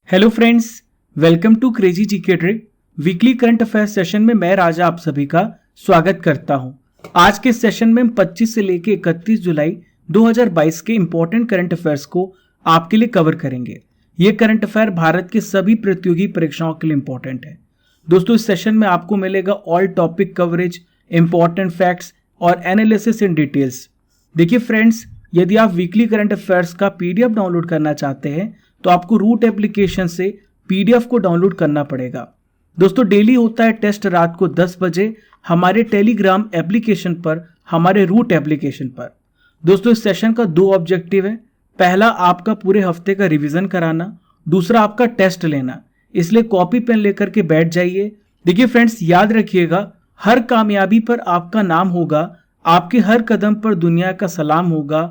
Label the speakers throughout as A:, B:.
A: Hello friends, welcome to crazy GK trick weekly current affairs session में मैं राजा आप सभी का स्वागत करता हूं। आज के सेशन में हम 25 से लेकर 31 जुलाई 2022 के इंपॉर्टेंट करंट अफेयर्स को आपके लिए कवर करेंगे। ये करंट अफेयर भारत के सभी प्रतियोगी परीक्षाओं के लिए इंपॉर्टेंट है। दोस्तों, इस सेशन में आपको मिलेगा all topic coverage, important facts और एनालिसिस इन डिटेल्स। देखिए फ्रेंड्स, यदि आप वीकली करंट अफेयर्स का पीडीएफ डाउनलोड करना चाहते हैं तो आपको रूट एप्लीकेशन से पीडीएफ को डाउनलोड करना पड़ेगा। दोस्तों, डेली होता है टेस्ट रात को 10 बजे हमारे टेलीग्राम एप्लीकेशन पर, हमारे रूट एप्लीकेशन पर। दोस्तों, इस सेशन का 2 ऑब्जेक्टिव है। पहला, आपका पूरे हफ्ते का रिवीजन कराना, दूसरा आपका टेस्ट लेना। इसलिए कॉपी पेन लेकर के बैठ जाइए। देखिए फ्रेंड्स, याद रखिएगा, हर कामयाबी पर आपका नाम होगा, आपके हर कदम पर दुनिया का सलाम होगा।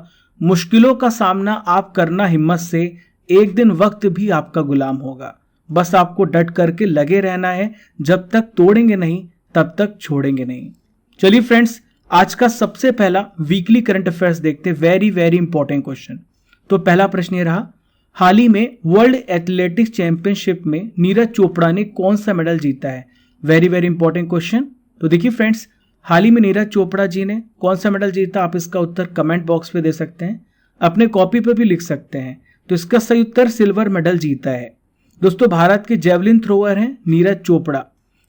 A: मुश्किलों का सामना आप करना हिम्मत से, एक दिन वक्त भी आपका गुलाम होगा। बस आपको डट करके लगे रहना है, जब तक तोड़ेंगे नहीं तब तक छोड़ेंगे नहीं। चलिए फ्रेंड्स, आज का सबसे पहला वीकली करंट अफेयर्स देखते हैं। Very very important question. तो पहला प्रश्न ये रहा, हाल ही में वर्ल्ड एथलेटिक्स चैंपियनशिप में नीरज चोपड़ा ने कौन सा मेडल जीता है? Very very important question. तो देखिए फ्रेंड्स, हाल ही में नीरज चोपड़ा जी ने कौन सा मेडल जीता, आप इसका उत्तर कमेंट बॉक्स पे दे सकते हैं, अपने कॉपी पे भी लिख सकते हैं। तो इसका सही उत्तर सिल्वर मेडल जीता है। दोस्तों, भारत के जेवलिन थ्रोअर हैं नीरज चोपड़ा।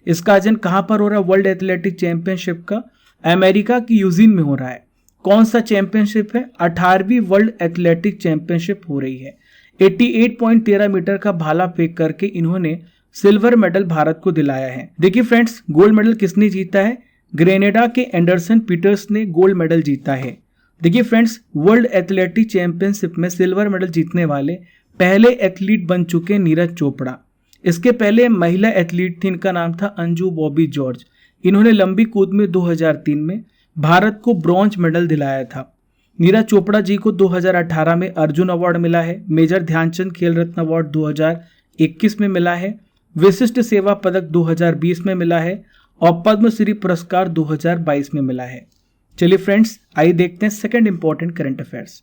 A: इसका आयोजन कहां पर हो रहा है? वर्ल्ड एथलेटिक चैंपियनशिप का अमेरिका की यूजिन में हो रहा है। कौन सा चैंपियनशिप है? 18वीं वर्ल्ड एथलेटिक चैंपियनशिप हो रही है। 88.13 मीटर का भाला फेंक करके इन्होंने सिल्वर मेडल भारत को दिलाया है। देखिए फ्रेंड्स, गोल्ड मेडल किसने जीता है? ग्रेनेडा के एंडरसन पीटर्स ने गोल्ड मेडल जीता है। देखिए फ्रेंड्स, वर्ल्ड एथलेटिक चैंपियनशिप में सिल्वर मेडल जीतने वाले पहले एथलीट बन चुके नीरज चोपड़ा। इसके पहले महिला एथलीट थी, इनका नाम था अंजू बॉबी जॉर्ज। इन्होंने लंबी कूद में 2003 में भारत को ब्रॉन्ज मेडल दिलाया था। नीरज चोपड़ा जी को 2018 में अर्जुन अवार्ड मिला है। मेजर ध्यानचंद खेल रत्न अवार्ड 2021 में मिला है। विशिष्ट सेवा पदक 2020 में मिला है और पद्मश्री पुरस्कार 2022 में मिला है। चलिए फ्रेंड्स, आइए देखते हैं सेकंड इंपॉर्टेंट करंट अफेयर्स।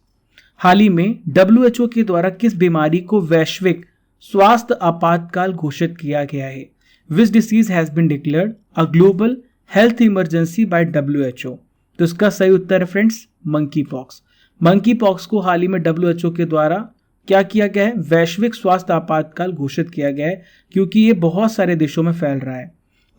A: हाल ही में WHO के द्वारा किस बीमारी को वैश्विक स्वास्थ्य आपातकाल घोषित किया गया है? Which disease has been declared a global health emergency by WHO? तो इसका सही उत्तर है friends, monkeypox. Monkeypox को हाल ही में WHO के द्वारा क्या किया गया है? वैश्विक स्वास्थ्य आपातकाल घोषित किया गया है, क्योंकि ये बहुत सारे देशों में फैल रहा है।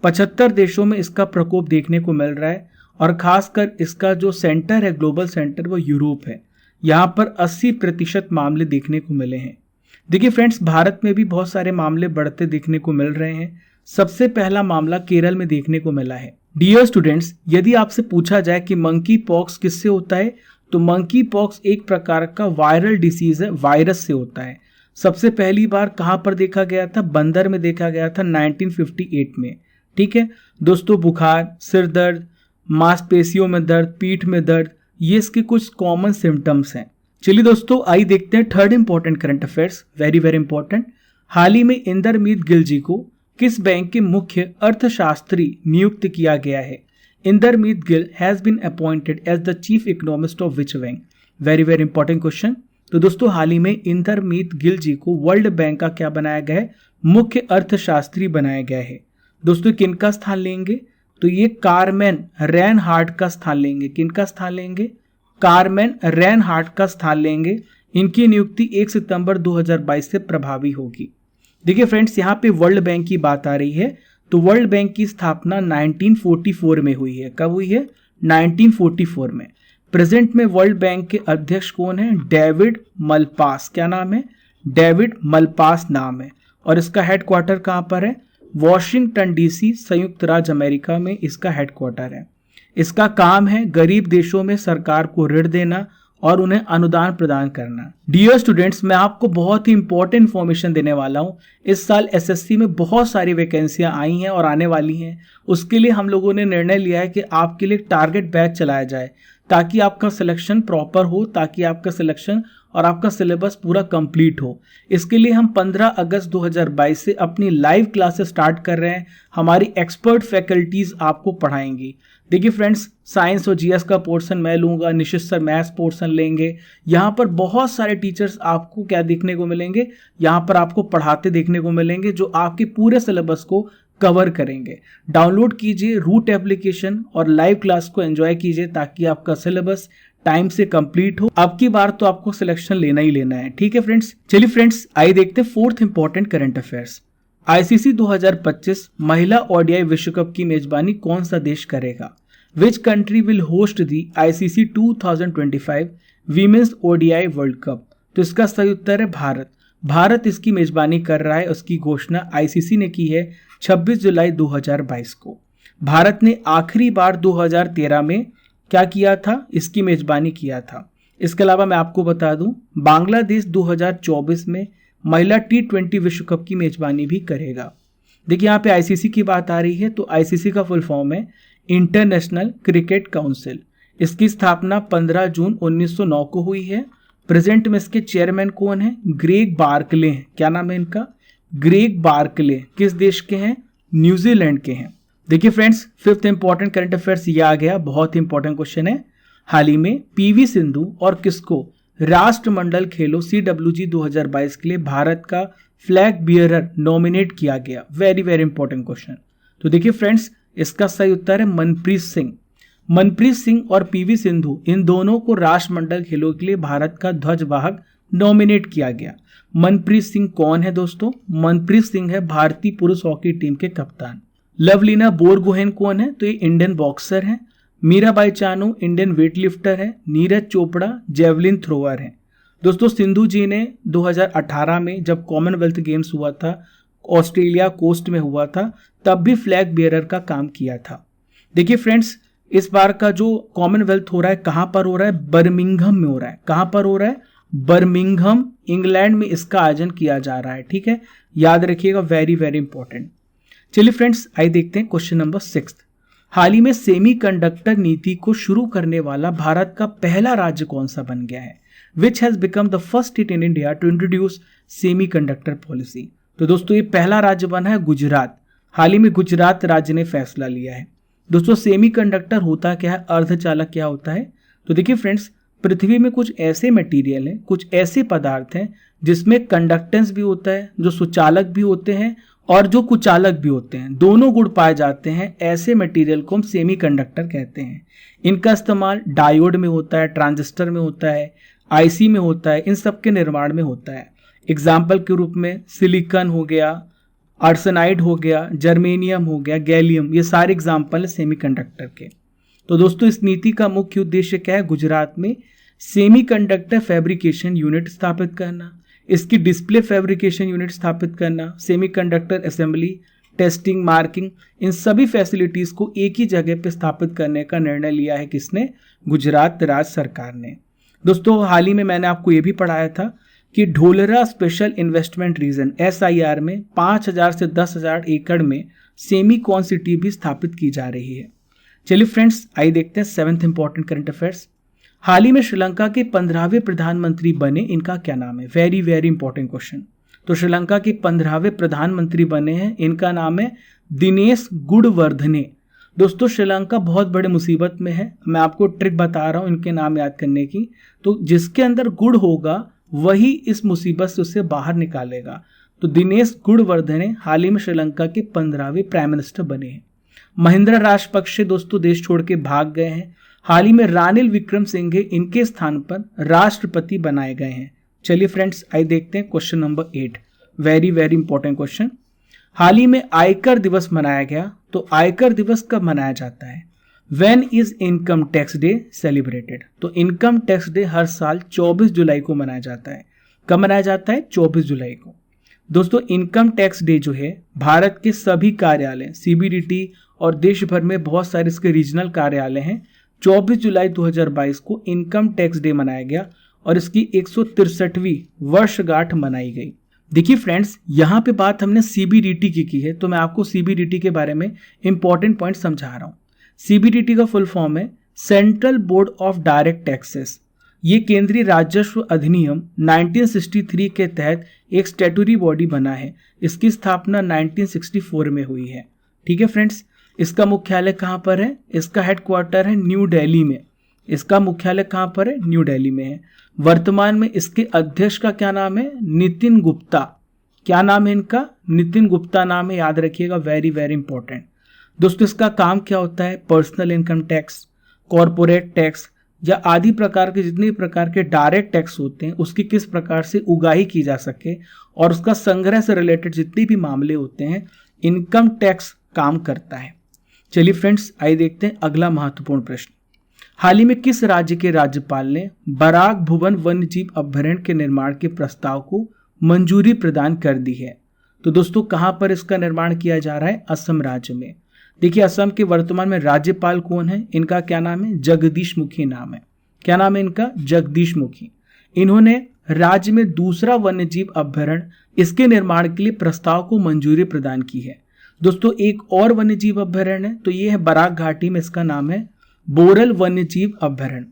A: 75 देशों में इसका प्रकोप देखने को मिल रहा है और खासकर इसका जो सेंटर है, ग्लोबल सेंटर, वो यूरोप है। यहाँ पर 80% मामले देखने को मिले हैं। देखिए फ्रेंड्स, भारत में भी बहुत सारे मामले बढ़ते देखने को मिल रहे हैं। सबसे पहला मामला केरल में देखने को मिला है। डियर स्टूडेंट्स, यदि आपसे पूछा जाए कि मंकी पॉक्स किससे होता है, तो मंकी पॉक्स एक प्रकार का वायरल डिसीज है, वायरस से होता है। सबसे पहली बार कहाँ पर देखा गया था? बंदर में देखा गया था 1958 में। ठीक है दोस्तों, बुखार, सिर दर्द, मांसपेशियों में दर्द, पीठ में दर्द, ये इसके कुछ कॉमन सिम्टम्स हैं। चलिए दोस्तों, आइए देखते हैं third important current affairs. Very very important. हाल ही में इंदरमीत गिल जी को किस बैंक के मुख्य अर्थशास्त्री नियुक्त किया गया है? Indermeet Gill has been appointed as the chief economist of which bank? Very very important question. तो दोस्तों, हाल ही में इंदरमीत गिल जी को वर्ल्ड बैंक का क्या बनाया गया है? मुख्य अर्थशास्त्री बनाया गया है। दोस्तों, किनका स्थान लेंगे? तो ये कारमेन रेनहार्ट का स्थान लेंगे। किनका स्थान लेंगे? कारमेन रेनहार्ट का स्थान लेंगे। इनकी नियुक्ति 1 सितंबर 2022 से प्रभावी होगी। देखिए फ्रेंड्स, यहाँ पे वर्ल्ड बैंक की बात आ रही है। तो वर्ल्ड बैंक की स्थापना 1944 में हुई है। कब हुई है? 1944 में। प्रेजेंट में वर्ल्ड बैंक के अध्यक्ष कौन है? David Malpass. क्या नाम है? डेविड मलपास नाम है। और इसका हेडक्वार्टर कहाँ पर है? वॉशिंगटन DC, संयुक्त राज्य अमेरिका में इसका हेडक्वार्टर है। इसका काम है गरीब देशों में सरकार को ऋण देना और उन्हें अनुदान प्रदान करना। डियर स्टूडेंट्स, मैं आपको बहुत ही इंपॉर्टेंट इंफॉर्मेशन देने वाला हूं। इस साल SSC में बहुत सारी वैकेंसियां आई हैं और आने वाली हैं। उसके लिए हम लोगों ने निर्णय लिया है कि आपके लिए टारगेट बैच चलाया जाए, ताकि आपका सिलेक्शन प्रॉपर हो, ताकि आपका सिलेक्शन और आपका सिलेबस पूरा कंप्लीट हो। इसके लिए हम 15 अगस्त 2022 से अपनी लाइव क्लासेस स्टार्ट कर रहे हैं। हमारी एक्सपर्ट फैकल्टीज आपको पढ़ाएंगी। देखिए फ्रेंड्स, साइंस और जीएस का पोर्शन मैं लूंगा, निशित सर मैथ्स पोर्शन लेंगे। यहाँ पर बहुत सारे टीचर्स आपको क्या देखने को मिलेंगे, यहाँ पर आपको पढ़ाते देखने को मिलेंगे जो आपके पूरे सिलेबस को कवर करेंगे। डाउनलोड कीजिए रूट एप्लीकेशन और लाइव क्लास को एंजॉय कीजिए ताकि आपका सिलेबस टाइम से कंप्लीट हो। अब की बार तो आपको सिलेक्शन लेना ही लेना है, ठीक है फ्रेंड्स। चलिए फ्रेंड्स, आइए देखते हैं fourth important current affairs. ICC 2025 महिला ओडीआई विश्व कप की मेजबानी कौन सा देश करेगा? Which country will host the ICC 2025 women's ODI world cup? तो इसका सही उत्तर है भारत। भारत इसकी मेजबानी कर रहा है। उसकी घोषणा आईसीसी ने की है 26 जुलाई 2022 को। भारत ने आखिरी बार 2013 में क्या किया था, इसकी मेजबानी किया था। इसके अलावा मैं आपको बता दूं, बांग्लादेश 2024 में महिला T20 विश्व कप की मेजबानी भी करेगा। देखिए यहाँ पे आईसीसी की बात आ रही है, तो आईसीसी का फुल फॉर्म है इंटरनेशनल क्रिकेट काउंसिल। इसकी स्थापना 15 जून 1909 को हुई है। प्रेजेंट में इसके चेयरमैन कौन है? ग्रेग बार्कले हैं। क्या नाम है इनका? Greg Barclay. किस देश के हैं? न्यूजीलैंड के हैं। देखिए friends, fifth important current affairs ये आ गया, बहुत इंपॉर्टेंट क्वेश्चन है। हाल ही में पीवी सिंधु और किसको राष्ट्रमंडल खेलों CWG 2022 के लिए भारत का फ्लैग बियरर नॉमिनेट किया गया? Very very important question. तो देखिए फ्रेंड्स, इसका सही उत्तर है मनप्रीत सिंह। मनप्रीत सिंह और पीवी सिंधु, इन दोनों को राष्ट्रमंडल खेलों के लिए भारत का ध्वजवाहक नॉमिनेट किया गया। मनप्रीत सिंह कौन है दोस्तों? मनप्रीत सिंह है भारतीय पुरुष हॉकी टीम के कप्तान। लवलीना बोरगोहेन कौन है? तो ये इंडियन बॉक्सर है। मीराबाई चानू इंडियन वेटलिफ्टर है। नीरज चोपड़ा जेवलिन थ्रोअर है। दोस्तों, सिंधु जी ने 2018 में जब कॉमनवेल्थ गेम्स हुआ था, ऑस्ट्रेलिया कोस्ट में हुआ था, तब भी फ्लैग बियरर का काम किया था। देखिए फ्रेंड्स, इस बार का जो कॉमनवेल्थ हो रहा है कहां पर हो रहा है? बर्मिंघम में हो रहा है। कहां पर हो रहा है? बर्मिंघम, इंग्लैंड में इसका आयोजन किया जा रहा है, ठीक है, याद रखिएगा, वेरी वेरी इंपॉर्टेंट। चलिए फ्रेंड्स, आइए देखते हैं क्वेश्चन नंबर 6। हाल ही में सेमीकंडक्टर नीति को शुरू करने वाला भारत का पहला राज्य कौन सा बन गया है? Which has become the first state in India to introduce semiconductor policy? तो दोस्तों, ये पहला राज्य बना है गुजरात। हाल ही में गुजरात राज्य ने फैसला लिया है। दोस्तों, सेमीकंडक्टर होता क्या है, अर्धचालक क्या होता है? तो देखिए फ्रेंड्स, पृथ्वी में कुछ ऐसे मटेरियल हैं, कुछ ऐसे पदार्थ हैं जिसमें कंडक्टेंस भी होता है, जो सुचालक भी होते हैं और जो कुचालक भी होते हैं, दोनों गुण पाए जाते हैं। ऐसे मटेरियल को हम सेमीकंडक्टर कहते हैं। इनका इस्तेमाल डायोड में होता है, ट्रांजिस्टर में होता है, आईसी में होता है, इन सब के निर्माण में होता है। एग्जाम्पल के रूप में सिलिकॉन हो गया, आर्सेनाइड हो गया, जर्मेनियम हो गया, गैलियम, ये सारे एग्जाम्पल है सेमीकंडक्टर के। तो दोस्तों, इस नीति का मुख्य उद्देश्य क्या है? गुजरात में सेमीकंडक्टर फैब्रिकेशन यूनिट स्थापित करना, इसकी डिस्प्ले फैब्रिकेशन यूनिट स्थापित करना, सेमीकंडक्टर असेंबली, टेस्टिंग, मार्किंग, इन सभी फैसिलिटीज को एक ही जगह पर स्थापित करने का निर्णय लिया है। किसने? गुजरात राज्य सरकार ने। दोस्तों, हाल ही में मैंने आपको ये भी पढ़ाया था कि Dholera special investment region SIR में 5000 से 10,000 एकड़ में सेमीकॉन सिटी भी स्थापित की जा रही है। चलिए फ्रेंड्स, आइए देखते हैं सेवेंथ इंपॉर्टेंट करंट अफेयर्स। हाल ही में श्रीलंका के 15वें प्रधानमंत्री बने, इनका क्या नाम है? Very very important question. तो श्रीलंका के 15वें प्रधानमंत्री बने हैं, इनका नाम है दिनेश गुणवर्धने। दोस्तों, श्रीलंका बहुत बड़े मुसीबत में है। मैं आपको ट्रिक बता रहा हूं इनके नाम याद करने की। तो जिसके अंदर गुड़ होगा वही इस मुसीबत से उसे बाहर निकालेगा। तो दिनेश गुणवर्धने हाल ही में श्रीलंका के 15वें प्राइम मिनिस्टर बने हैं। महिंद्रा राजपक्षे दोस्तों देश छोड़ के भाग गए हैं। हाल ही में रानिल विक्रमसिंघे इनके स्थान पर राष्ट्रपति बनाए गए हैं। चलिए फ्रेंड्स, आइए देखते हैं question number 8। Very very important question. हाल ही में आयकर दिवस मनाया गया। तो आयकर दिवस कब मनाया जाता है? When is income tax day celebrated? तो इनकम टैक्स डे हर साल 24 जुलाई को मनाया जाता है। कब मनाया जाता है? 24 जुलाई को। दोस्तों, इनकम टैक्स डे जो है भारत के सभी कार्यालय, CBDT और देश भर में बहुत सारे इसके रीजनल कार्यालय हैं। 24 जुलाई 2022 को इनकम टैक्स डे मनाया गया और इसकी 163वीं वर्षगांठ मनाई गई। देखिए फ्रेंड्स, यहाँ पे बात हमने CBDT की है, तो मैं आपको CBDT के बारे में इंपॉर्टेंट पॉइंट समझा रहा हूँ। CBDT का फुल फॉर्म है central board of direct taxes. ये केंद्रीय राजस्व अधिनियम 1963 के तहत एक स्टैट्यूटरी बॉडी बना है। इसकी स्थापना 1964 में हुई है। ठीक है फ्रेंड्स, इसका मुख्यालय कहाँ पर है? इसका हेडक्वार्टर है न्यू दिल्ली में। इसका मुख्यालय कहाँ पर है? न्यू दिल्ली में है। वर्तमान में इसके अध्यक्ष का क्या नाम है? नितिन गुप्ता। क्या नाम है इनका? नितिन गुप्ता नाम है, याद रखिएगा, वेरी वेरी इंपॉर्टेंट। दोस्तों इसका काम क्या होता है? Personal income tax, corporate tax या आदि प्रकार के जितने प्रकार के डायरेक्ट टैक्स होते हैं उसकी किस प्रकार से उगाही की जा सके और उसका संग्रह से रिलेटेड जितने भी मामले होते हैं, इनकम टैक्स काम करता है। चलिए फ्रेंड्स, आइए देखते हैं अगला महत्वपूर्ण प्रश्न। हाल ही में किस राज्य के राज्यपाल ने बराक भुवन वन्य जीव अभयारण्य के निर्माण के प्रस्ताव को मंजूरी प्रदान कर दी है? तो दोस्तों कहां पर इसका निर्माण किया जा रहा है? असम राज्य में। देखिए असम के वर्तमान में राज्यपाल कौन है? इनका क्या नाम है? जगदीश मुखी नाम है। क्या नाम है इनका? जगदीश मुखी। इन्होंने राज्य में दूसरा वन्य जीव अभयारण्य इसके निर्माण के लिए प्रस्ताव को मंजूरी प्रदान की है। दोस्तों एक और वन्य जीव अभयारण्य है, तो ये है बराक घाटी में, इसका नाम है बोरल वन्य जीव अभयारण्य।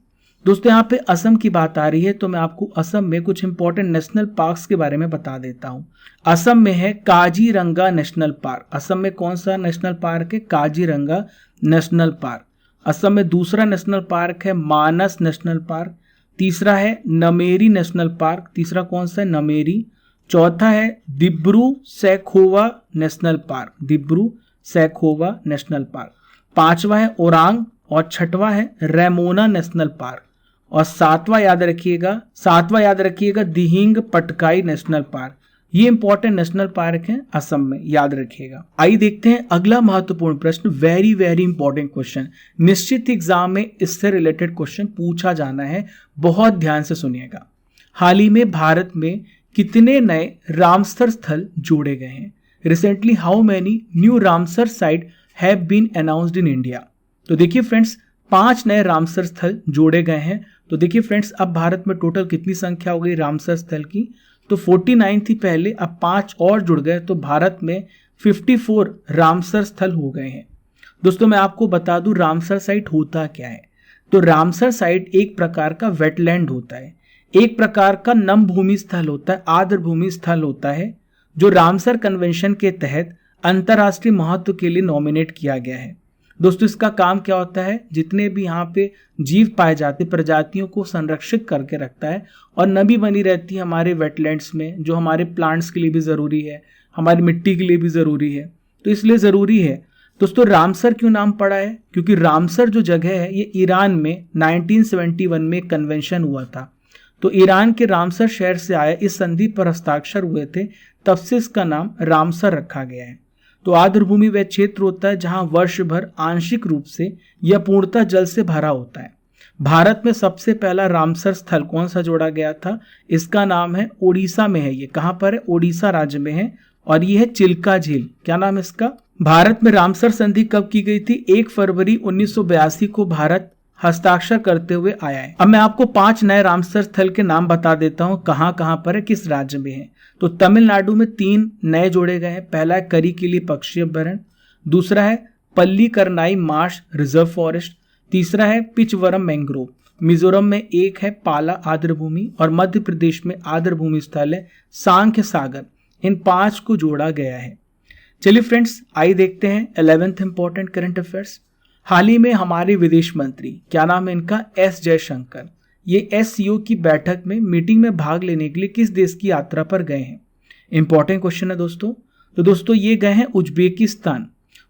A: दोस्तों यहाँ पे असम की बात आ रही है तो मैं आपको असम में कुछ इंपॉर्टेंट नेशनल पार्क्स के बारे में बता देता हूँ। असम में है काजीरंगा नेशनल पार्क। असम में कौन सा नेशनल पार्क है? Kaziranga national park. असम में दूसरा नेशनल पार्क है मानस नेशनल पार्क। तीसरा है नमेरी नेशनल पार्क। तीसरा कौन सा है? नमेरी। चौथा है Dibru Saikhowa national park. Dibru Saikhowa national park. पांचवा है ओरांग और छठवां है रेमोना नेशनल पार्क। और सातवां याद रखिएगा दिहिंग पटकाई नेशनल पार्क। ये इंपॉर्टेंट नेशनल पार्क है असम में, याद रखिएगा। आइए देखते हैं अगला महत्वपूर्ण प्रश्न, वेरी वेरी इंपॉर्टेंट क्वेश्चन। निश्चित एग्जाम में इससे रिलेटेड क्वेश्चन पूछा जाना है, बहुत ध्यान से सुनिएगा। हाल ही में भारत में कितने नए रामसर स्थल जोड़े गए हैं? Recently how many new Ramsar site have been announced in India? तो देखिए फ्रेंड्स 5 नए रामसर स्थल जोड़े गए हैं। तो देखिए फ्रेंड्स अब भारत में टोटल कितनी संख्या हो गई रामसर स्थल की? तो 49 थी पहले, अब 5 और जुड़ गए तो भारत में 54 रामसर स्थल हो गए हैं। दोस्तों मैं आपको बता दूं रामसर साइट होता क्या है। तो रामसर साइट एक प्रकार का वेटलैंड होता है, एक प्रकार का नम भूमि स्थल होता है, आर्द्र भूमि स्थल होता है, जो रामसर कन्वेंशन के तहत अंतर्राष्ट्रीय महत्व के लिए नॉमिनेट किया गया है। दोस्तों इसका काम क्या होता है? जितने भी यहाँ पे जीव पाए जाते प्रजातियों को संरक्षित करके रखता है और नमी बनी रहती है हमारे वेटलैंड्स में, जो हमारे प्लांट्स के लिए भी ज़रूरी है, हमारी मिट्टी के लिए भी ज़रूरी है, तो इसलिए ज़रूरी है। दोस्तों रामसर क्यों नाम पड़ा है? क्योंकि रामसर जो जगह है ये ईरान में 1971 में कन्वेंशन हुआ था। तो ईरान के रामसर शहर से आया इस संधि पर हस्ताक्षर हुए थे, तब से इसका नाम रामसर रखा गया है। तो आर्द्र भूमि वह क्षेत्र होता है जहां वर्ष भर आंशिक रूप से या पूर्णतः जल से भरा होता है। भारत में सबसे पहला रामसर स्थल कौन सा जोड़ा गया था? इसका नाम है ओडिशा में है। ये कहां पर है? ओडिशा राज्य में है और ये है चिल्का झील। क्या नाम है इसका? भारत में रामसर संधि कब की गई थी? 1 फरवरी 1982 को भारत हस्ताक्षर करते हुए आया है। अब मैं आपको 5 नए रामसर स्थल के नाम बता देता हूं, कहां पर है, किस राज्य में है। तो तमिलनाडु में 3 नए जोड़े गए हैं। पहला है करिकिली पक्षी अभयारण्य, दूसरा है पल्लीकरनाई मार्श रिजर्व फॉरेस्ट, तीसरा है पिचवरम मैंग्रोव। मिजोरम में 1 है पाला आर्द्र भूमि और मध्य प्रदेश में आर्द्र भूमि स्थल है सांख्य सागर। इन 5 को जोड़ा गया है। चलिए फ्रेंड्स आइए देखते हैं 11th इंपॉर्टेंट करंट अफेयर्स। हाल ही में हमारे विदेश मंत्री, क्या नाम है इनका? एस जयशंकर, ये SCO की बैठक में मीटिंग में भाग लेने के लिए किस देश की यात्रा पर गए हैं? इंपॉर्टेंट क्वेश्चन है दोस्तों। तो दोस्तों ये गए हैं उज्बेकिस्तान।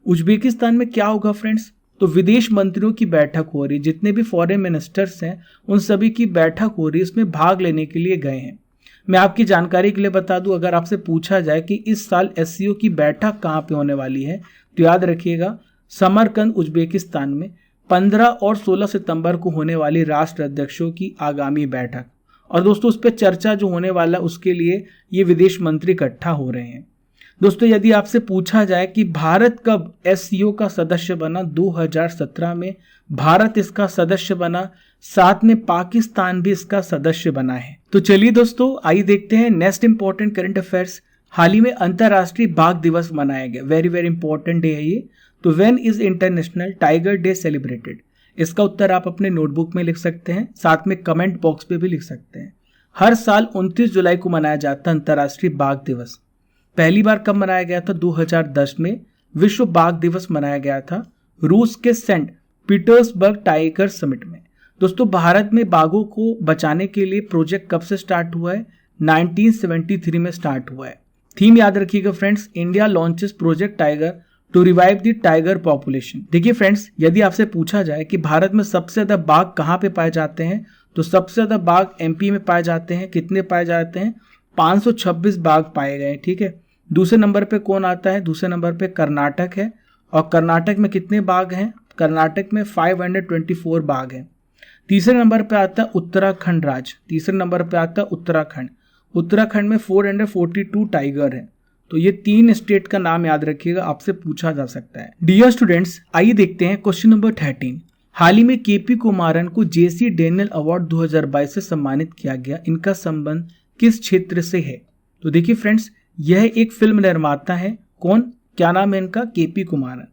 A: उज्बेकिस्तान में क्या होगा फ्रेंड्स? तो विदेश मंत्रियों की बैठक हो रही है, जितने भी फॉरेन मिनिस्टर्स हैं उन सभी की बैठक हो रही है, इसमें भाग लेने के लिए गए हैं। मैं आपकी जानकारी के लिए बता दूं, अगर आपसे पूछा जाए कि इस साल SCO की बैठक कहाँ पे होने वाली है, तो याद रखिएगा समरकंद उज्बेकिस्तान में 15 और 16 सितंबर को होने वाली राष्ट्र अध्यक्षों की आगामी बैठक। और दोस्तों उस पर चर्चा जो होने वाला उसके लिए ये विदेश मंत्री इकट्ठा हो रहे हैं। दोस्तों यदि आपसे पूछा जाए कि भारत कब SCO का सदस्य बना, 2017 में भारत इसका सदस्य बना, साथ में पाकिस्तान भी इसका सदस्य बना है। तो चलिए दोस्तों आइए देखते हैं नेक्स्ट इंपॉर्टेंट करंट अफेयर्स। हाल ही में अंतर्राष्ट्रीय बाघ दिवस मनाया गया, वेरी वेरी इंपॉर्टेंट डे है ये। तो when is international tiger day celebrated? इसका उत्तर आप अपने नोटबुक में लिख सकते हैं, साथ में कमेंट बॉक्स पे भी लिख सकते हैं। हर साल 29 जुलाई को मनाया जाता है अंतर्राष्ट्रीय बाघ दिवस। पहली बार कब मनाया गया था? 2010 में विश्व बाघ दिवस मनाया गया था? रूस के सेंट पीटर्सबर्ग टाइगर समिट में। दोस्तों भारत में बाघों को बचाने के लिए प्रोजेक्ट कब से स्टार्ट हुआ है? 1973 में स्टार्ट हुआ है। थीम याद रखिएगा friends, India launches project tiger to revive the tiger population. देखिए फ्रेंड्स, यदि आपसे पूछा जाए कि भारत में सबसे ज्यादा बाघ कहाँ पे पाए जाते हैं, तो सबसे ज्यादा बाघ एमपी में पाए जाते हैं। कितने पाए जाते हैं? 526 बाघ पाए गए। ठीक है। दूसरे नंबर पे कौन आता है? दूसरे नंबर पे कर्नाटक है। और कर्नाटक में कितने बाघ हैं? कर्नाटक में 524 बाघ हैं। तीसरे नंबर पे आता है उत्तराखंड राज्य। तीसरे नंबर पे आता है उत्तराखंड। उत्तराखंड में 442 टाइगर है। तो ये 3 स्टेट का नाम याद रखिएगा, आपसे पूछा जा सकता है। डियर स्टूडेंट्स, आइए देखते हैं क्वेश्चन नंबर 13। हाल ही में केपी कुमारन को जेसी डेनियल अवार्ड 2022 से सम्मानित किया गया। इनका संबंध किस क्षेत्र से है? तो देखिए फ्रेंड्स, यह एक फिल्म निर्माता है। कौन? क्या नाम है इनका? केपी कुमारन।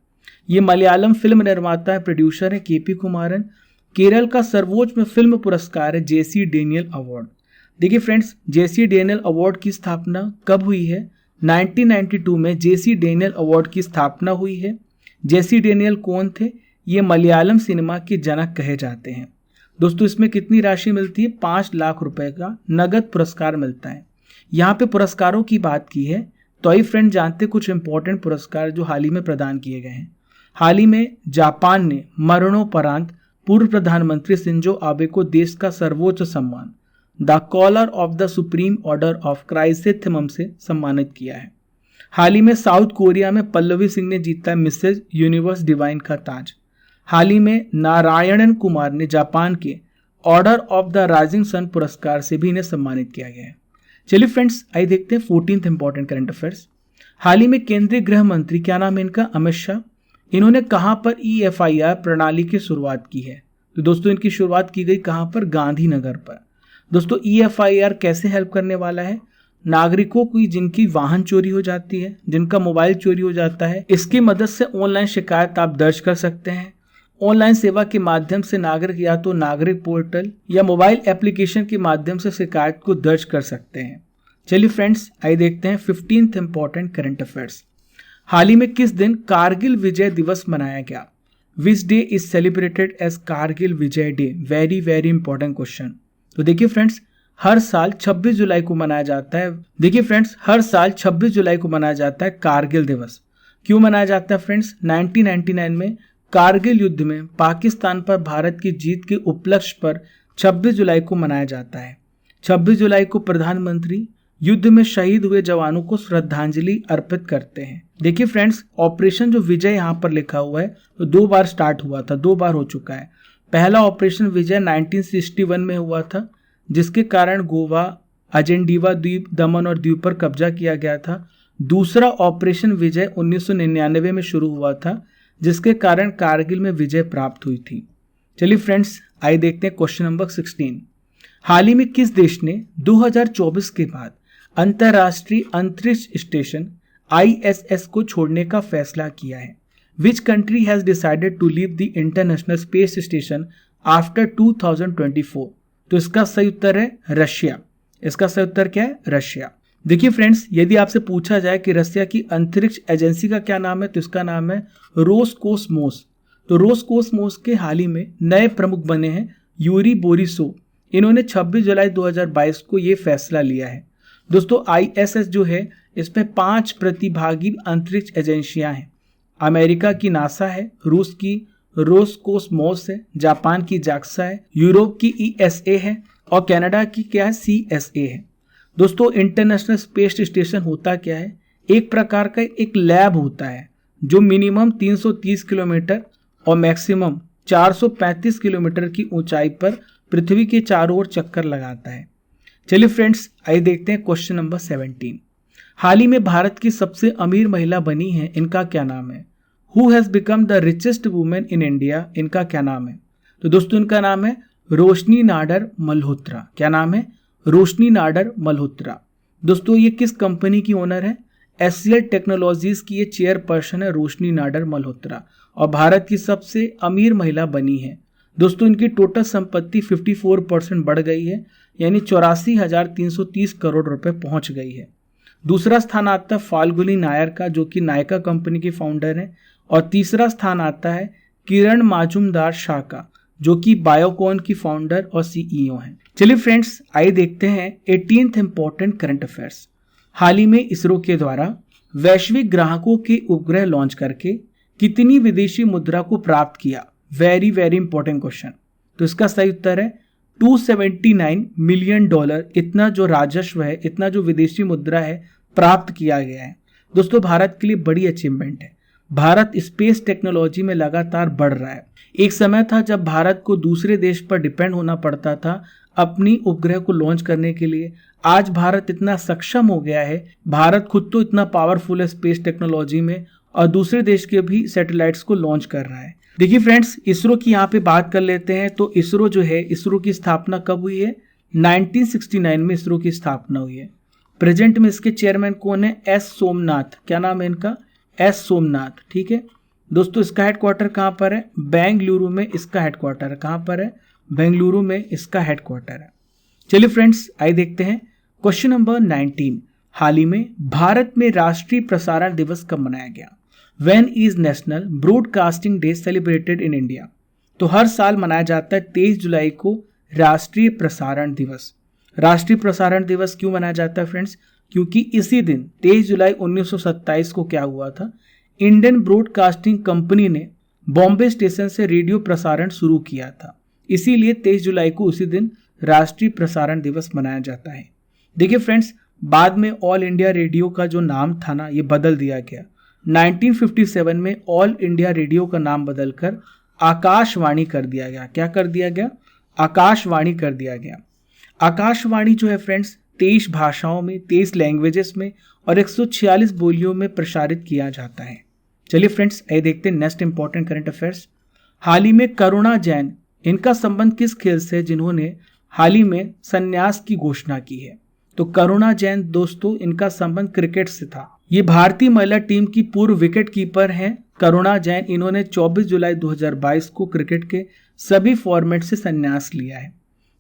A: ये मलयालम फिल्म निर्माता है, प्रोड्यूसर है केपी कुमारन। केरल का सर्वोच्च में फिल्म पुरस्कार है जेसी डेनियल अवार्ड। देखिए फ्रेंड्स, जेसी डेनियल अवार्ड की स्थापना कब हुई है? 1992 में जेसी डेनियल अवार्ड की स्थापना हुई है। जेसी डेनियल कौन थे? ये मलयालम सिनेमा के जनक कहे जाते हैं। दोस्तों इसमें कितनी राशि मिलती है? 5 लाख रुपए का नगद पुरस्कार मिलता है। यहाँ पे पुरस्कारों की बात की है तो आई फ्रेंड जानते कुछ इंपॉर्टेंट पुरस्कार जो हाल ही में प्रदान किए गए हैं। हाल ही में जापान ने मरणोपरांत पूर्व प्रधानमंत्री शिंजो आबे को देश का सर्वोच्च सम्मान the collar of the supreme order of chrysanthemum से सम्मानित किया है। हाल ही में साउथ कोरिया में पल्लवी सिंह ने जीता मिसेज यूनिवर्स डिवाइन का ताज। हाल ही में नारायणन कुमार ने जापान के order of the rising sun पुरस्कार से भी इन्हें सम्मानित किया गया है। चलिए फ्रेंड्स, आइए देखते हैं 14th इंपॉर्टेंट करंट अफेयर्स। हाल ही में केंद्रीय गृह मंत्री, क्या नाम है इनका? अमित शाह। इन्होंने कहां पर EFIR प्रणाली की शुरुआत की है? तो दोस्तों इनकी शुरुआत की गई कहां पर? गांधीनगर पर। दोस्तों EFIR कैसे हेल्प करने वाला है? नागरिकों की जिनकी वाहन चोरी हो जाती है, जिनका मोबाइल चोरी हो जाता है, इसकी मदद से ऑनलाइन शिकायत आप दर्ज कर सकते हैं। ऑनलाइन सेवा के माध्यम से नागरिक या तो नागरिक पोर्टल या मोबाइल एप्लीकेशन के माध्यम से शिकायत को दर्ज कर सकते हैं। चलिए फ्रेंड्स, आइए देखते हैं 15th इंपॉर्टेंट करंट अफेयर्स। हाल ही में किस दिन कारगिल विजय दिवस मनाया गया? Which day is celebrated as Kargil Vijay day? Very very important question. तो देखिए फ्रेंड्स, हर साल 26 जुलाई को मनाया जाता है। देखिए फ्रेंड्स, हर साल 26 जुलाई को मनाया जाता है कारगिल दिवस। क्यों मनाया जाता है फ्रेंड्स? 1999 में कारगिल युद्ध में पाकिस्तान पर भारत की जीत के उपलक्ष्य पर 26 जुलाई को मनाया जाता है। 26 जुलाई को प्रधानमंत्री युद्ध में शहीद हुए जवानों को श्रद्धांजलि अर्पित करते हैं। देखिए फ्रेंड्स, ऑपरेशन जो विजय यहाँ पर लिखा हुआ है तो 2 बार स्टार्ट हुआ था, 2 बार हो चुका है। पहला ऑपरेशन विजय 1961 में हुआ था, जिसके कारण गोवा, अजेंडीवा द्वीप, दमन और दीव पर कब्जा किया गया था। दूसरा ऑपरेशन विजय 1999 में शुरू हुआ था, जिसके कारण कारगिल में विजय प्राप्त हुई थी। चलिए फ्रेंड्स, आइए देखते हैं क्वेश्चन नंबर 16। हाल ही में किस देश ने 2024 के बाद अंतर्राष्ट्रीय अंतरिक्ष स्टेशन ISS को छोड़ने का फैसला किया है? Which country has decided to leave the international space station after 2024? तो इसका सही उत्तर है रशिया। इसका सही उत्तर क्या है? रशिया। देखिए फ्रेंड्स, यदि आपसे पूछा जाए कि रशिया की अंतरिक्ष एजेंसी का क्या नाम है, तो इसका नाम है रोसकोसमोस। तो रोसकोसमोस के हाल ही में नए प्रमुख बने हैं यूरी बोरिसोव। इन्होंने 26 जुलाई 2022 को ये फैसला लिया है। दोस्तों ISS जो है, इसमें 5 प्रतिभागी अंतरिक्ष एजेंसियां हैं। अमेरिका की नासा है, रूस की रोसकोसमोस है, जापान की जाक्सा है, यूरोप की ESA है और कनाडा की क्या है? CSA है। दोस्तों इंटरनेशनल स्पेस स्टेशन होता क्या है? एक प्रकार का एक लैब होता है जो मिनिमम 330 किलोमीटर और मैक्सिमम 435 किलोमीटर की ऊंचाई पर पृथ्वी के चारों ओर चक्कर लगाता है। चलिए फ्रेंड्स, आइए देखते हैं क्वेश्चन नंबर 17। हाल ही में भारत की सबसे अमीर महिला बनी है, इनका क्या नाम है? Who has become the richest women in India? इनका क्या नाम है? तो दोस्तों इनका नाम है रोशनी नाडर मल्होत्रा। क्या नाम है? रोशनी नाडर मल्होत्रा। दोस्तों ये किस कंपनी की ओनर है? HCL टेक्नोलॉजीज की ये चेयरपर्सन है रोशनी नाडर मल्होत्रा और भारत की सबसे अमीर महिला बनी है। दोस्तों इनकी टोटल संपत्ति 54% बढ़ गई है, यानी 84,330 करोड़ रुपए पहुंच गई है। दूसरा स्थान आता है फाल्गुनी नायर का, जो कि नायका कंपनी के फाउंडर हैं। और तीसरा स्थान आता है किरण माजुमदार शाह का, जो कि बायोकॉन की फाउंडर और सीईओ हैं। चलिए फ्रेंड्स, आइए देखते हैं 18th इंपॉर्टेंट करंट अफेयर्स। हाल ही में इसरो के द्वारा वैश्विक ग्राहकों के उपग्रह लॉन्च करके कितनी विदेशी मुद्रा को प्राप्त किया? Very very important question. तो इसका सही उत्तर है $279 मिलियन। इतना जो राजस्व है, इतना जो विदेशी मुद्रा है प्राप्त किया गया है। दोस्तों, भारत के लिए बड़ी अचीवमेंट है। भारत स्पेस टेक्नोलॉजी में लगातार बढ़ रहा है। एक समय था जब भारत को दूसरे देश पर डिपेंड होना पड़ता था अपनी उपग्रह को लॉन्च करने के लिए। आज भारत इतना सक्षम हो गया है, भारत खुद तो इतना पावरफुल है स्पेस टेक्नोलॉजी में, और दूसरे देश के भी सैटेलाइट्स को लॉन्च कर रहा है। देखिए फ्रेंड्स, इसरो की यहाँ पे बात कर लेते हैं। तो इसरो जो है, इसरो की स्थापना कब हुई है? 1969 में इसरो की स्थापना हुई है। प्रेजेंट में इसके चेयरमैन कौन है? एस सोमनाथ। क्या नाम है इनका? एस सोमनाथ। ठीक है दोस्तों, इसका हेडक्वार्टर कहाँ पर है? बेंगलुरु में इसका हेडक्वार्टर है। कहाँ पर है? बेंगलुरु में इसका हेडक्वार्टर है। चलिए फ्रेंड्स, आइए देखते हैं क्वेश्चन नंबर 19। हाल ही में भारत में राष्ट्रीय प्रसारण दिवस कब मनाया गया? When is national broadcasting day celebrated in India? तो हर साल मनाया जाता है 23 जुलाई को राष्ट्रीय प्रसारण दिवस। राष्ट्रीय प्रसारण दिवस क्यों मनाया जाता है फ्रेंड्स? क्योंकि इसी दिन 23 जुलाई 1927 को क्या हुआ था? इंडियन ब्रॉडकास्टिंग कंपनी ने बॉम्बे स्टेशन से रेडियो प्रसारण शुरू किया था। इसीलिए 23 जुलाई को उसी दिन राष्ट्रीय प्रसारण दिवस मनाया जाता है। देखिए फ्रेंड्स, बाद में ऑल इंडिया रेडियो का जो नाम था ना, ये बदल दिया गया। 1957 में ऑल इंडिया रेडियो का नाम बदलकर आकाशवाणी कर दिया गया। क्या कर दिया गया? आकाशवाणी कर दिया गया। आकाशवाणी जो है फ्रेंड्स 23 भाषाओं में, 23 लैंग्वेजेस में और 146 बोलियों में प्रसारित किया जाता है। चलिए फ्रेंड्स, आइए देखते हैं नेक्स्ट इंपॉर्टेंट करंट अफेयर्स। हाल ही में करुणा जैन, इनका संबंध किस खेल से, जिन्होंने हाल ही में संन्यास की घोषणा की है? तो करुणा जैन दोस्तों, इनका संबंध क्रिकेट से था। ये भारतीय महिला टीम की पूर्व विकेट कीपर हैं करुणा जैन। इन्होंने 24 जुलाई 2022 को क्रिकेट के सभी फॉर्मेट से संन्यास लिया है।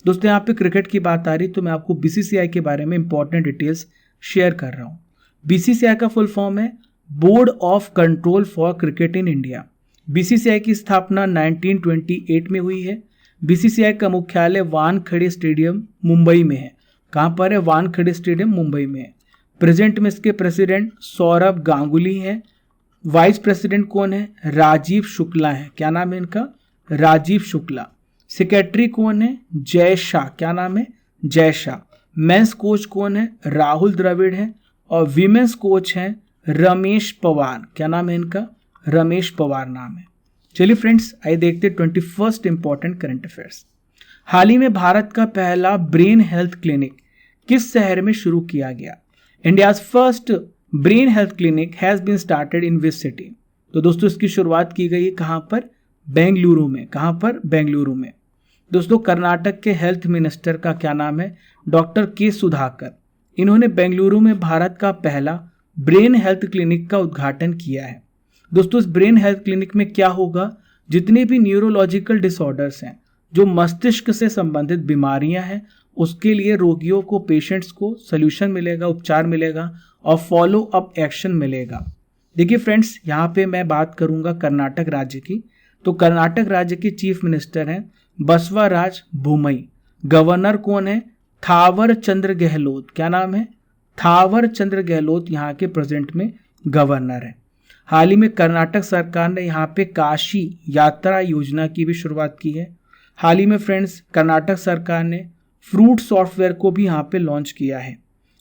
A: दोस्तों, यहाँ पे क्रिकेट की बात आ रही तो मैं आपको बीसीसीआई के बारे में इंपॉर्टेंट डिटेल्स शेयर कर रहा हूँ। बीसीसीआई का फुल फॉर्म है board of control for cricket in India. BCCI की स्थापना 1928 में हुई है। बीसीसीआई का मुख्यालय वानखेड़े स्टेडियम मुंबई में है। कहाँ पर है? वानखेड़े स्टेडियम मुंबई में है। प्रेजेंट में इसके प्रेसिडेंट सौरभ गांगुली हैं। वाइस प्रेसिडेंट कौन है? राजीव शुक्ला है। क्या नाम है इनका? राजीव शुक्ला। सेक्रेटरी कौन है? जय शाह। क्या नाम है? जय शाह। मेंस कोच कौन है? राहुल द्रविड़ है। और वीमेंस कोच हैं रमेश पवार। क्या नाम है इनका? रमेश पवार नाम है। चलिए फ्रेंड्स, आइए देखते 21st इंपॉर्टेंट करंट अफेयर्स। हाल ही में भारत का पहला ब्रेन हेल्थ क्लिनिक किस शहर में शुरू किया गया? India's first brain health clinic has been started in which city? तो दोस्तों, इसकी शुरुआत की गई है कहाँ पर? बेंगलुरु में। कहाँ पर? बेंगलुरु में। दोस्तों, कर्नाटक के हेल्थ मिनिस्टर का क्या नाम है? डॉक्टर के सुधाकर। इन्होंने बेंगलुरु में भारत का पहला ब्रेन हेल्थ क्लिनिक का उद्घाटन किया है। दोस्तों, इस ब्रेन हेल्थ क्लिनिक में क्या होगा? जितने भी न्यूरोलॉजिकल डिसऑर्डर्स हैं, जो मस्तिष्क से संबंधित बीमारियां हैं, उसके लिए रोगियों को, पेशेंट्स को सल्यूशन मिलेगा, उपचार मिलेगा और फॉलो अप एक्शन मिलेगा। देखिए फ्रेंड्स, यहाँ पे मैं बात करूँगा कर्नाटक राज्य की। तो कर्नाटक राज्य के चीफ मिनिस्टर हैं बसवराज बोम्मई। गवर्नर कौन है? थावर चंद्र गहलोत। क्या नाम है? थावर चंद्र गहलोत यहाँ के प्रेजेंट में गवर्नर है। हाल ही में कर्नाटक सरकार ने यहाँ पे काशी यात्रा योजना की भी शुरुआत की है। हाल ही में फ्रेंड्स, कर्नाटक सरकार ने फ्रूट सॉफ्टवेयर को भी यहाँ पे लॉन्च किया है।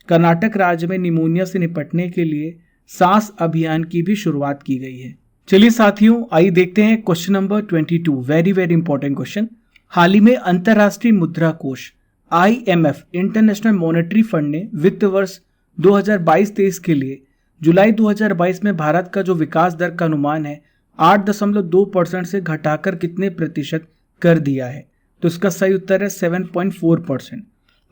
A: कर्नाटक राज्य में निमोनिया से निपटने के लिए सांस अभियान की भी शुरुआत की गई है। चलिए साथियों, आइए देखते हैं question number 22। Very very important question. हाल ही में अंतर्राष्ट्रीय मुद्रा कोष IMF इंटरनेशनल मॉनेटरी फंड ने वित्त वर्ष 2022-23 के लिए जुलाई 2022 में भारत का जो विकास दर का अनुमान है 8.2% से घटाकर कितने प्रतिशत कर दिया है? तो इसका सही उत्तर है 7.4%।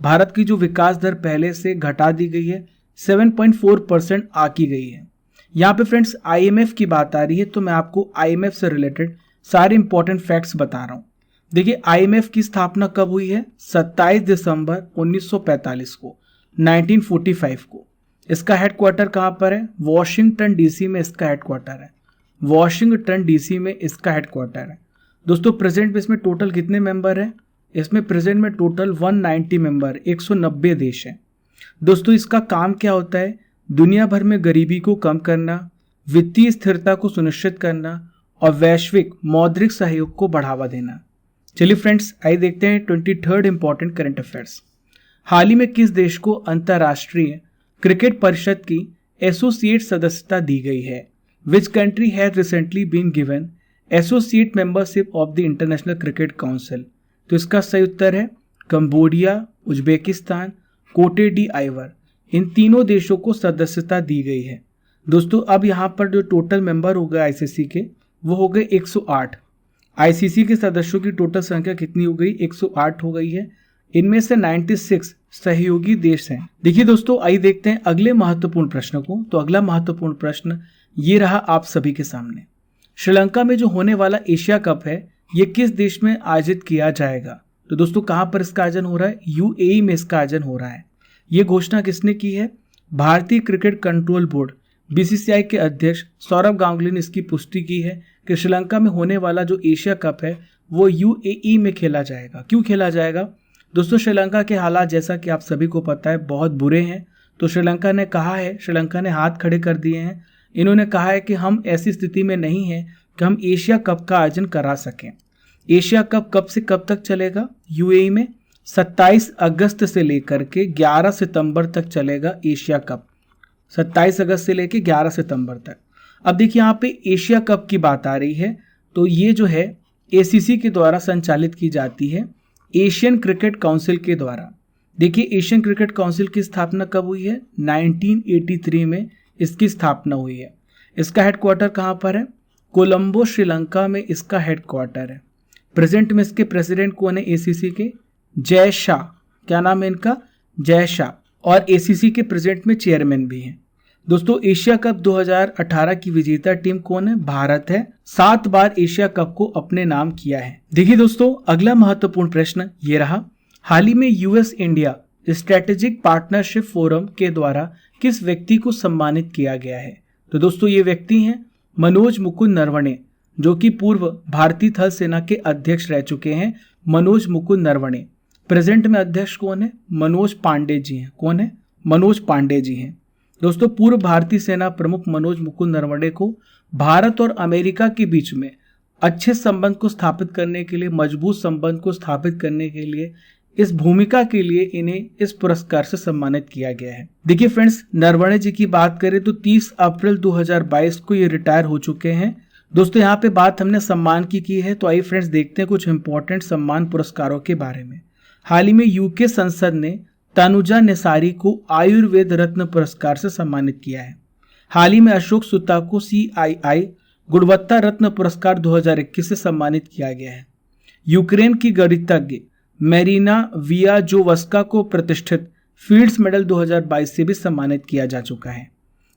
A: भारत की जो विकास दर पहले से घटा दी गई है, 7.4% आकी गई है। यहाँ पे फ्रेंड्स IMF की बात आ रही है, तो मैं आपको IMF से रिलेटेड सारे इंपॉर्टेंट फैक्ट्स बता रहा हूँ। देखिए, IMF की स्थापना कब हुई है? 27 दिसंबर 1945 को, 1945 को। इसका हेडक्वार्टर कहाँ पर है? वॉशिंगटन डीसी में इसका हेडक्वार्टर है। वॉशिंगटन डीसी में इसका हेडक्वार्टर है। दोस्तों प्रेजेंट में इसमें टोटल कितने मेंबर हैं? इसमें प्रेजेंट में टोटल 190 मेंबर, 190 देश हैं। दोस्तों इसका काम क्या होता है? दुनिया भर में गरीबी को कम करना, वित्तीय स्थिरता को सुनिश्चित करना और वैश्विक मौद्रिक सहयोग को बढ़ावा देना। चलिए फ्रेंड्स, आइए देखते हैं 23rd इंपॉर्टेंट करंट अफेयर्स। हाल ही में किस देश को अंतर्राष्ट्रीय क्रिकेट परिषद की एसोसिएट सदस्यता दी गई है? Which country has recently been given associate membership of the international cricket council? तो इसका सही उत्तर है Cambodia, Uzbekistan, Cote d'Ivoire. इन तीनों देशों को सदस्यता दी गई है। दोस्तों अब यहाँ पर जो टोटल मेंबर हो गए आईसीसी के, वो हो गए 108। आईसीसी के सदस्यों की टोटल संख्या कितनी हो गई? 108 हो गई है। इनमें से 96 सहयोगी देश हैं। देखिए दोस्तों, आइए देखते हैं अगले महत्वपूर्ण प्रश्न को। तो अगला महत्वपूर्ण प्रश्न ये रहा आप सभी के सामने। श्रीलंका में जो होने वाला एशिया कप है, ये किस देश में आयोजित किया जाएगा? तो दोस्तों कहाँ पर इसका आयोजन हो रहा है? यूएई में इसका आयोजन हो रहा है। ये घोषणा किसने की है? भारतीय क्रिकेट कंट्रोल बोर्ड बीसीसीआई के अध्यक्ष सौरभ गांगुली ने इसकी पुष्टि की है कि श्रीलंका में होने वाला जो एशिया कप है वो यूएई में खेला जाएगा। क्यों खेला जाएगा? दोस्तों श्रीलंका के हालात जैसा कि आप सभी को पता है बहुत बुरे हैं। तो श्रीलंका ने कहा है, श्रीलंका ने हाथ खड़े कर दिए हैं। इन्होंने कहा है कि हम ऐसी स्थिति में नहीं हैं कि हम एशिया कप का आयोजन करा सकें। एशिया कप कब से कब तक चलेगा? यूएई में 27 अगस्त से लेकर के 11 सितंबर तक चलेगा एशिया कप। 27 अगस्त से लेकर 11 सितंबर तक। अब देखिए यहाँ पे एशिया कप की बात आ रही है, तो ये जो है एसीसी के द्वारा संचालित की जाती है, एशियन क्रिकेट काउंसिल के द्वारा। देखिए एशियन क्रिकेट काउंसिल की स्थापना कब हुई है? 1983 में इसकी स्थापना हुई है। इसका हेडक्वार्टर कहाँ पर है? कोलंबो, श्रीलंका में इसका हेडक्वार्टर है। प्रेजेंट में इसके प्रेसिडेंट कौन है एसीसी के? जय शाह। क्या नाम है इनका? जय शाह। और एसीसी के प्रेजेंट में चेयरमैन भी हैं। दोस्तों एशिया कप 2018 की विजेता टीम कौन है? भारत है। 7 बार एशिया कप को अपने नाम किया है। देखिए दोस्तों अगला महत्वपूर्ण प्रश्न ये रहा। हाल ही में US India strategic partnership forum के द्वारा किस व्यक्ति को सम्मानित किया गया है? तो दोस्तों ये व्यक्ति हैं मनोज मुकुंद नरवणे, जो कि पूर्व भारतीय थल सेना के अध्यक्ष रह चुके हैं। मनोज मुकुंद नरवणे। प्रेजेंट में अध्यक्ष कौन है? मनोज पांडे जी हैं। कौन है? मनोज पांडे जी हैं। दोस्तों पूर्व भारतीय सेना प्रमुख मनोज मुकुंद नरवणे को भारत और अमेरिका के बीच में अच्छे संबंध को स्थापित करने के लिए, मजबूत संबंध को स्थापित करने के लिए, इस भूमिका के लिए इन्हें इस पुरस्कार से सम्मानित किया गया है। देखिए फ्रेंड्स, नरवणे जी की बात करें तो 30 अप्रैल 2022 को ये रिटायर हो चुके हैं। दोस्तों यहाँ पे बात हमने सम्मान की है, तो आइए फ्रेंड्स देखते हैं कुछ इंपॉर्टेंट सम्मान पुरस्कारों के बारे में। हाल ही में यूके संसद ने तनुजा नेसारी को आयुर्वेद रत्न पुरस्कार से सम्मानित किया है। हाल ही में अशोक सुता को CII गुणवत्ता रत्न पुरस्कार 2021 से सम्मानित किया गया है। यूक्रेन की गणितज्ञ मेरिना वियाजोवस्का को प्रतिष्ठित फील्ड्स मेडल 2022 से भी सम्मानित किया जा चुका है।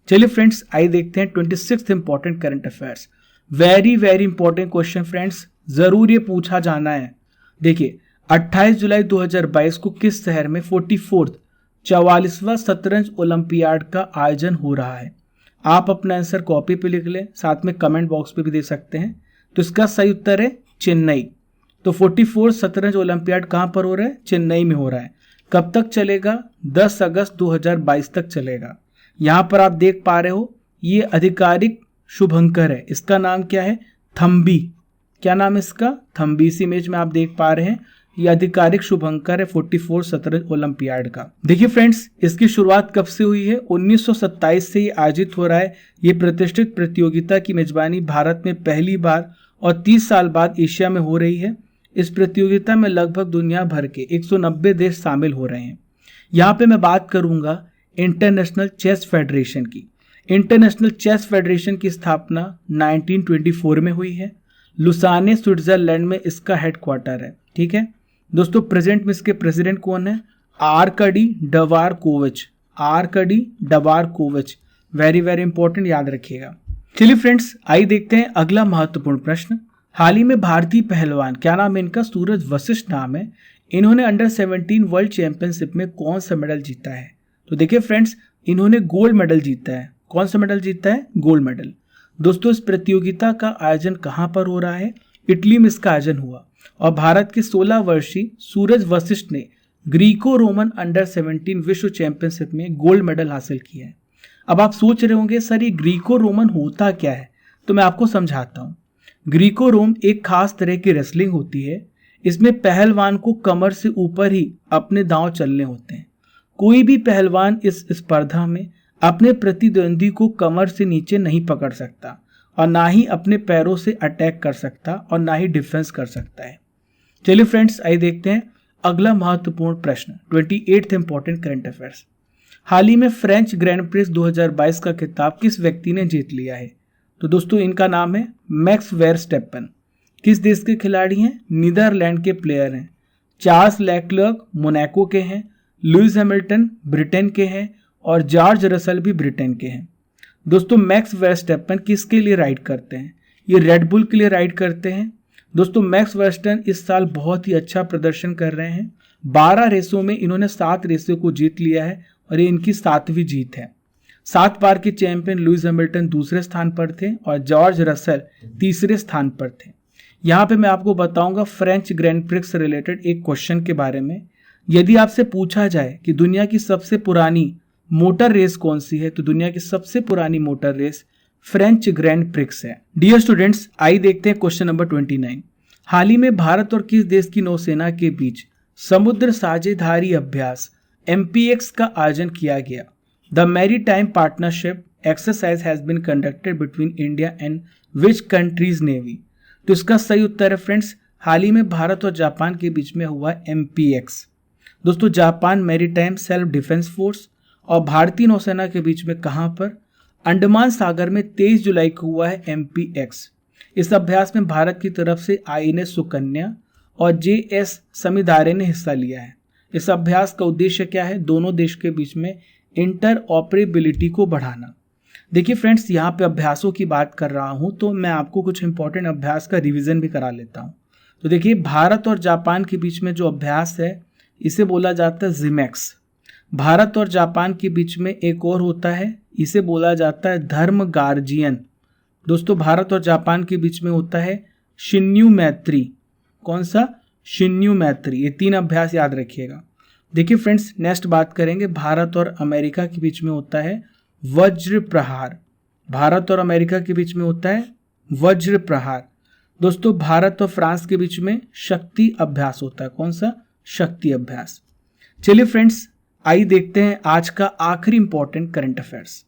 A: चलिए फ्रेंड्स आइए देखते हैं 26th important current affairs. Very very important question friends, जरूर ये पूछा जाना है। देखिए 28 जुलाई 2022 को किस शहर में 44वां शतरंज ओलंपियाड का आयोजन हो रहा है? आप अपना आंसर कॉपी पे लिख लें, साथ में कमेंट बॉक्स पे भी दे सकते हैं। तो इसका सही उत्तर है चेन्नई। तो 44 शतरंज ओलंपियाड कहाँ पर हो रहा है? चेन्नई में हो रहा है। कब तक चलेगा? 10 अगस्त 2022 तक चलेगा। यहाँ पर आप देख पा रहे हो ये आधिकारिक शुभंकर है। इसका नाम क्या है? थम्बी। क्या नाम है इसका? थम्बी। इस इमेज में आप देख पा रहे हैं ये आधिकारिक शुभंकर है 44 शतरंज ओलंपियाड का। देखिए फ्रेंड्स, इसकी शुरुआत कब से हुई है? 1927 से ये आयोजित हो रहा है। ये प्रतिष्ठित प्रतियोगिता की मेजबानी भारत में पहली बार और 30 साल बाद एशिया में हो रही है। इस प्रतियोगिता में लगभग दुनिया भर के 190 देश शामिल हो रहे हैं। यहाँ पे मैं बात करूंगा इंटरनेशनल चेस फेडरेशन की। इंटरनेशनल चेस फेडरेशन की स्थापना 1924 में हुई है। लुसाने स्विट्जरलैंड में इसका हेडक्वार्टर है। ठीक है दोस्तों, प्रेजेंट में इसके प्रेसिडेंट कौन है? आर्कडी डबारकोविच। आर्कडी डबारकोविच। वेरी वेरी इंपॉर्टेंट, याद रखिएगा। चलिए फ्रेंड्स आइए देखते हैं अगला महत्वपूर्ण प्रश्न। हाल ही में भारतीय पहलवान, क्या नाम है इनका? सूरज वशिष्ठ नाम है। इन्होंने अंडर 17 वर्ल्ड चैंपियनशिप में कौन सा मेडल जीता है? तो देखिए फ्रेंड्स, इन्होंने गोल्ड मेडल जीता है। कौन सा मेडल जीता है? Gold medal. दोस्तों इस प्रतियोगिता का आयोजन कहाँ पर हो रहा है? इटली में इसका आयोजन हुआ और भारत के 16 वर्षीय सूरज वशिष्ठ ने ग्रीको रोमन अंडर 17 विश्व चैंपियनशिप में गोल्ड मेडल हासिल किया है। अब आप सोच रहे होंगे सर ये ग्रीको रोमन होता क्या है, तो मैं आपको समझाता हूँ। ग्रीको रोम एक खास तरह की रेसलिंग होती है। इसमें पहलवान को कमर से ऊपर ही अपने दांव चलने होते हैं। कोई भी पहलवान इस स्पर्धा में अपने प्रतिद्वंदी को कमर से नीचे नहीं पकड़ सकता और ना ही अपने पैरों से अटैक कर सकता और ना ही डिफेंस कर सकता है। चलिए फ्रेंड्स, आइए देखते हैं अगला महत्वपूर्ण प्रश्न, 28th इंपॉर्टेंट करंट अफेयर्स। हाल ही में फ्रेंच ग्रैंड प्रिक्स 2022 का खिताब किस व्यक्ति ने जीत लिया है? तो दोस्तों इनका नाम है मैक्स वर्स्टैपन। किस देश के खिलाड़ी हैं? नीदरलैंड के प्लेयर हैं। चार्ल्स लेक्लर्क मोनाको के हैं, लुइस हैमिल्टन ब्रिटेन के हैं और जॉर्ज रसल भी ब्रिटेन के हैं। दोस्तों मैक्स वर्स्टैपन किसके लिए राइड करते हैं? ये रेड बुल के लिए राइड करते हैं। दोस्तों मैक्स वर्स्टैपन इस साल बहुत ही अच्छा प्रदर्शन कर रहे हैं। 12 रेसों में इन्होंने 7 रेसों को जीत लिया है और ये इनकी 7वीं जीत है। 7 बार के चैंपियन लुइस हैमिल्टन दूसरे स्थान पर थे और जॉर्ज रसल तीसरे स्थान पर थे। यहाँ पे मैं आपको बताऊंगा फ्रेंच ग्रैंड प्रिक्स से रिलेटेड एक क्वेश्चन के बारे में। यदि आपसे पूछा जाए कि दुनिया की सबसे पुरानी मोटर रेस कौन सी है, तो दुनिया की सबसे पुरानी motor race French grand prix है। डियर स्टूडेंट्स, आइए देखते हैं क्वेश्चन नंबर 29। हाल ही में भारत और किस देश की नौसेना के बीच समुद्र साझेदारी अभ्यास MPX का आयोजन किया गया? The maritime partnership exercise has been conducted between India and which countries navy? तो इसका सही उत्तर है फ्रेंड्स, हाल ही में भारत और जापान के बीच में हुआ MPX। दोस्तों Japan maritime self defence force और भारतीय नौसेना के बीच में कहां पर? अंडमान सागर में 23 जुलाई को हुआ है MPX। इस अभ्यास में भारत की तरफ से INS सुकन्या और JS समिधारे ने हिस्सा लिया है। इस अभ्यास का उद्देश्य क्या है? दोनों देश के बीच में इंटर ऑपरेबिलिटी को बढ़ाना। देखिए फ्रेंड्स, यहाँ पे अभ्यासों की बात कर रहा हूँ तो मैं आपको कुछ इंपॉर्टेंट अभ्यास का रिवीजन भी करा लेता हूँ। तो देखिए भारत और जापान के बीच में जो अभ्यास है इसे बोला जाता है जिमैक्स। भारत और जापान के बीच में एक और होता है, इसे बोला जाता है धर्म गार्जियन। दोस्तों भारत और जापान के बीच में होता है शिन्यू मैत्री। कौन सा? शिन्यू मैत्री। ये 3 अभ्यास याद रखिएगा। देखिए फ्रेंड्स, नेक्स्ट बात करेंगे भारत और अमेरिका के बीच में होता है वज्र प्रहार। भारत और अमेरिका के बीच में होता है वज्र प्रहार। दोस्तों भारत और फ्रांस के बीच में शक्ति अभ्यास होता है। कौन सा? शक्ति अभ्यास। चलिए फ्रेंड्स, आइए देखते हैं आज का आखिरी इंपॉर्टेंट करंट अफेयर्स।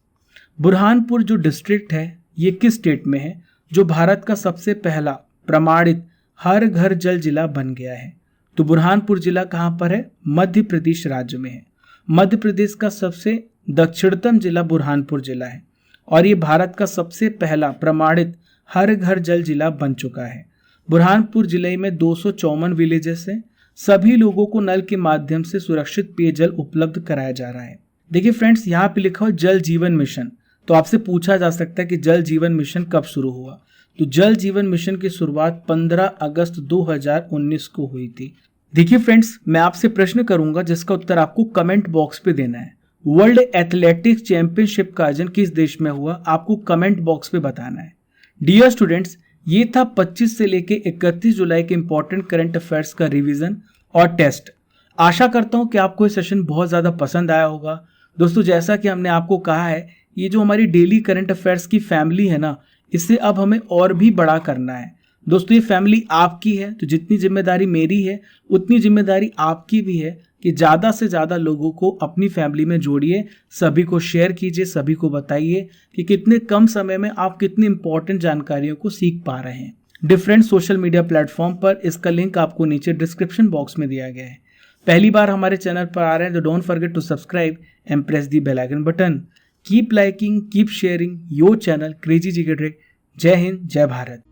A: बुरहानपुर जो डिस्ट्रिक्ट है ये किस स्टेट में है जो भारत का सबसे पहला प्रमाणित हर घर जल जिला बन गया है? तो बुरहानपुर जिला कहाँ पर है? मध्य प्रदेश राज्य में है। मध्य प्रदेश का सबसे दक्षिणतम जिला बुरहानपुर जिला है और ये भारत का सबसे पहला प्रमाणित हर घर जल जिला बन चुका है। बुरहानपुर जिले में 254 विलेजेस हैं। सभी लोगों को नल के माध्यम से सुरक्षित पेयजल उपलब्ध कराया जा रहा है। देखिए फ्रेंड्स, यहाँ पे लिखा हो जल जीवन मिशन। तो आपसे पूछा जा सकता है कि जल जीवन मिशन कब शुरू हुआ? तो जल जीवन मिशन की शुरुआत 15 अगस्त 2019 को हुई थी। देखिए फ्रेंड्स, मैं आपसे प्रश्न करूंगा जिसका उत्तर आपको कमेंट बॉक्स पे देना है। वर्ल्ड एथलेटिक्स चैंपियनशिप का आयोजन किस देश में हुआ? आपको कमेंट बॉक्स पे बताना है। डियर स्टूडेंट्स, ये था 25 से लेके 31 जुलाई के इंपॉर्टेंट करंट अफेयर्स का रिवीजन और टेस्ट। आशा करता हूं कि आपको ये सेशन बहुत ज़्यादा पसंद आया होगा। दोस्तों जैसा कि हमने आपको कहा है, ये जो हमारी डेली करंट अफेयर्स की फैमिली है ना, इसे अब हमें और भी बड़ा करना है। दोस्तों ये फैमिली आपकी है, तो जितनी जिम्मेदारी मेरी है उतनी जिम्मेदारी आपकी भी है कि ज़्यादा से ज़्यादा लोगों को अपनी फैमिली में जोड़िए, सभी को शेयर कीजिए, सभी को बताइए कि कितने कम समय में आप कितनी इंपॉर्टेंट जानकारियों को सीख पा रहे हैं डिफरेंट सोशल मीडिया प्लेटफॉर्म पर। इसका लिंक आपको नीचे डिस्क्रिप्शन बॉक्स में दिया गया है। पहली बार हमारे चैनल पर आ रहे हैं तो don't forget to subscribe and press the bell icon button. Keep liking, keep sharing your channel crazy GK trick. जय हिंद, जय भारत।